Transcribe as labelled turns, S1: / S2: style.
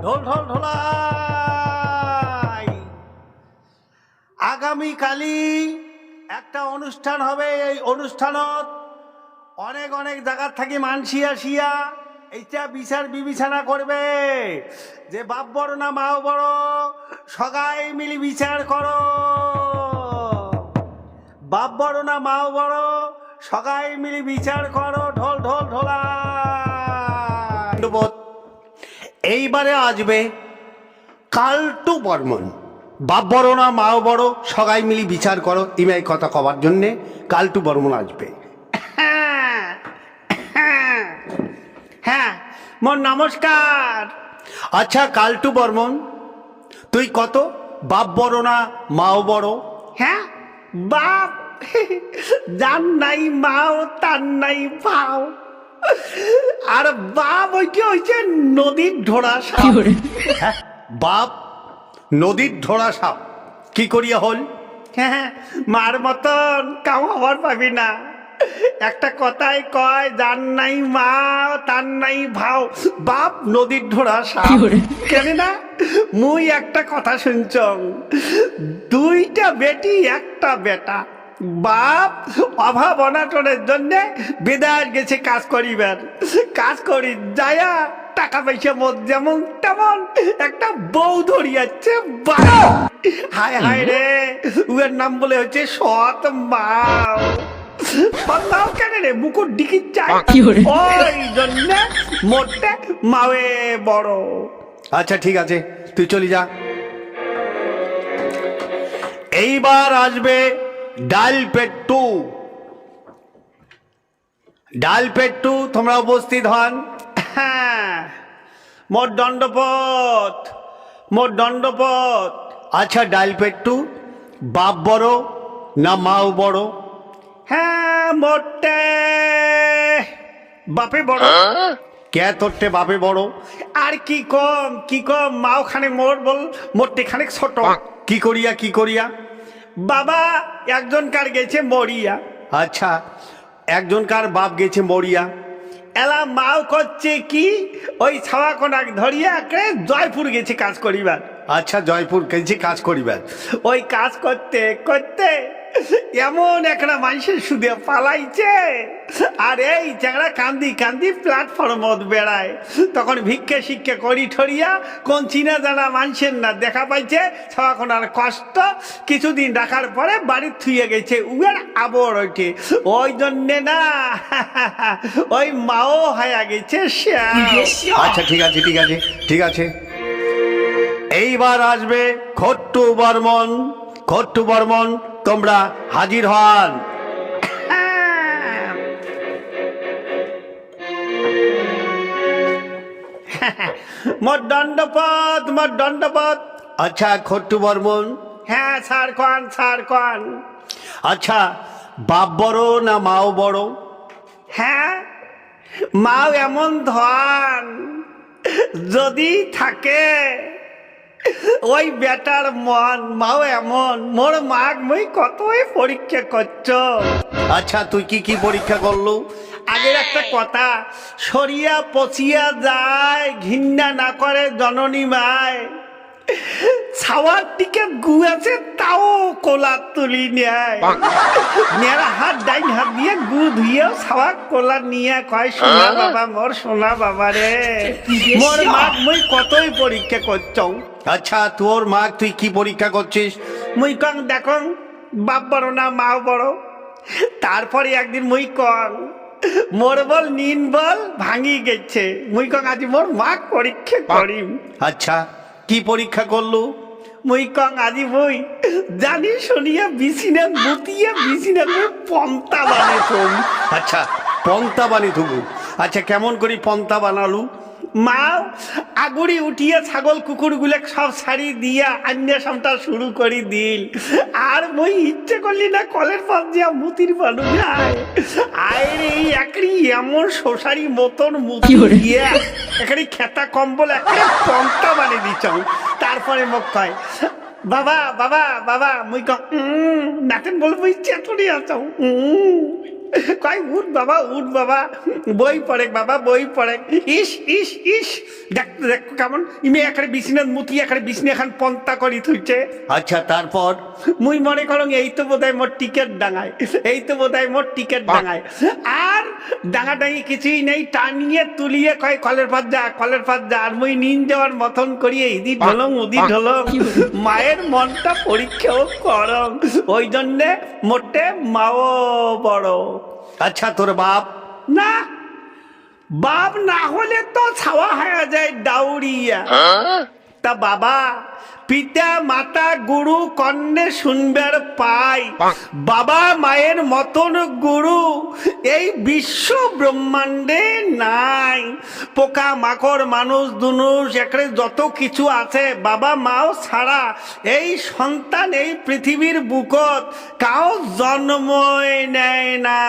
S1: ঢোল ঢোল ঢোলাই। আগামীকালি একটা অনুষ্ঠান হবে। এই অনুষ্ঠানত অনেক অনেক জায়গার থাকি মানসি আসিয়া এইটা বিচার বিবেচনা করবে যে বাপ বড় না মাও বড়, সবাই মিলি বিচার করো। বাপ বড় না মাও বড়, সবাই মিলি বিচার করো। ঢোল ঢোল ঢোলা। এইবারে আসবে কালটু বর্মন। বাপ বড় না মাও বড়, সবাই মিলি বিচার করো। ইমাই কথা কবার জন্যে কালটু বর্মন আসবে। হ্যাঁ মোর নমস্কার। আচ্ছা কালটু বর্মন, তুই কত বাপ বড় না মাও বড়? হ্যাঁ বাপ যার নাই মাও তার নাই পাও। আর বাপ ওই কি হয়েছে নদীর ঢোড়া সাপ। হ্যাঁ বাপ নদীর ঢোড়া সাপ কি করিয়া হল? হ্যাঁ মার মতন কাউ হবার পাবি না। একটা কথাই কয় যার নাই মা তার নাই ভাও। বাপ নদীর ঢোড়া সাপ। কেন না মুই একটা কথা শুনছং, দুইটা বেটি একটা বেটা। বাপ অভাব অনাটনের জন্য বিদেশ গেছে কাজ করিবার। কাজ করি যায়া টাকা পয়সা মত যেমন তেমন একটা বউ ধরিয়াচ্ছে। হায় হায় রে, উয়ের নাম বলে হচ্ছে সৎ মাও। সন্তাও কেন রে মুকুট ডিকি চাই, ওই জন্য মোটে মাওয়ে বড়। আচ্ছা ঠিক আছে তুই চলি যা। এইবার আসবে ডাল পেট্টু। ডাল পেট্টু তোমরা উপস্থিত হন। হ্যাঁ মোর দণ্ডপথ, মোর দণ্ডপথ। আচ্ছা ডাল পেট্টু, বাপ বড় না মাও বড়? হ্যাঁ মোটে বাপে বড়। কে তোরটে বাপে বড়? আর কি কম কি কম, মাও খানে মোর বল মোটে খানে ছোট। কি করিয়া কি করিয়া? বাবা একজন কার গেছে মরিয়া। আচ্ছা একজন কার বাপ গেছে মরিয়া, এলা মাও করছে কি ওই ছাওয়া কোনাক ধরিয়া জয়পুর গেছে কাজ করিবার। আচ্ছা জয়পুর গেছে কাজ করিবার। ওই কাজ করতে করতে এমন একটা মানুষের সুদে পালাইছে, আর এই চ্যাংড়া কান্দি কান্দি প্ল্যাটফর্ম বেড়ায়। তখন ভিক্ষে শিক্ষে করি ঠরিয়া কোন চিনা জানা মানুষের না দেখা পাইছে। তখন আর কষ্ট কিছুদিন রাখার পরে বাড়ি থুয়ে গেছে উয়ার আবর ওইটে। ওই জন্যে না ওই মাও হয়ে গেছে। আচ্ছা ঠিক আছে ঠিক আছে ঠিক আছে। এইবার আসবে খট্টু বর্মন। খট্টু বর্মন তোমরা হাজির হন। মোর দণ্ডপথ মোর দণ্ডপথ। আচ্ছা খট্টু বর্মন। হ্যাঁ স্যার কন স্যার কন। আচ্ছা বাপ বড় না মাও বড়? হ্যাঁ মাও এমন ধন যদি থাকে ওই বেটার মন, মাও এমন। মোর মাগ মই কতই পরীক্ষা করছ। আচ্ছা তুই কি কি পরীক্ষা করলো? আগের একটা কথা, সরিয়া পচিয়া যায় ঘৃণা না করে জননী মায়। ছাওয়ার দিকে গু আছে তাও কোলা তুলি নেয়। মেয়েরা হাত ডাইন হাত দিয়ে গু ধুয়েও ছাওয়া কোলা নিয়ে কয় সোনা বাবা মোর সোনা বাবা রে। মোর মাগ মই কতই পরীক্ষা করছ। আচ্ছা তোর মাগ তুই কি পরীক্ষা করছিস? মুই কং দেখং বাপ বড় না মাও বড়। তারপরে একদিন মুই কং মোর বল নিন বল ভাঙি গেছে। মুই কং আজি মোর মাগ পরীক্ষা করিম। আচ্ছা কি পরীক্ষা করলু? মুই কং আজি মুই জানি শুনিয়া বিছিনা বুতিয়া বিছিনা পন্তা বানি থুম। আচ্ছা পন্তা বানি থুবু। আচ্ছা কেমন করি পন্তা বানালু? মাও আগুড়ি উঠিয়া ছাগল কুকুর গুলে সব ছাড়ি দিয়া আন্যাসামটা শুরু করি দিল। আর মই ইচ্ছে করলি না কলের পাশ দিয়া মুতির বানু যায়। আরে এই একড়ি এমন শোষারি মতন মুতি দিয়া একড়ি খেতা কম্বল একড়ি পন্তা বানিয়ে দিচ্ছ। তারপরে মোক কয় বাবা বাবা বাবা। মুই কম নাতেন বলবো ইচ্ছে তুলি আছ। কয় উঠ বাবা বই পড়ে বাবা বই পড়ে। ইস ইস ইস দেখতে দেখো কেমন ইমে এখানে বিছনার মুতি এখানে বিছনা এখন পন্তা করি থুইছে। আচ্ছা তারপর মুই মনে করং এই তো বোধহয় মোর টিকেট ডাঙায়, এই তো বোধহয় মোর টিকেট ডাঙায়। আর ডাঙাডাঙি কিছুই নেই, টানিয়ে তুলিয়ে কয় কলের পাত যা কলের পাত যা। আর মুই নিন যাওয়ার মতন করিয়ে ইদি ঢলং উদি ঢলং। মায়ের মনটা পরীক্ষাও করং, ওই জন্যে মোটে মাও বড়। আচ্ছা তোর বাপ? না, বাপ না হলে তো ছাওয়া হয়ে যায় ডাউরিয়া। তা বাবা পিতা মাতা গুরু কন্যে শুনবার পাই, বাবা মায়ের মতন গুরু এই বিশ্ব ব্রহ্মাণ্ডে নাই। পোকা মাকড় মানুষ দুনুষ এখানে যত কিছু আছে বাবা মাও ছাড়া এই সন্তান এই পৃথিবীর বুকত কাউ জন্মই নেয় না।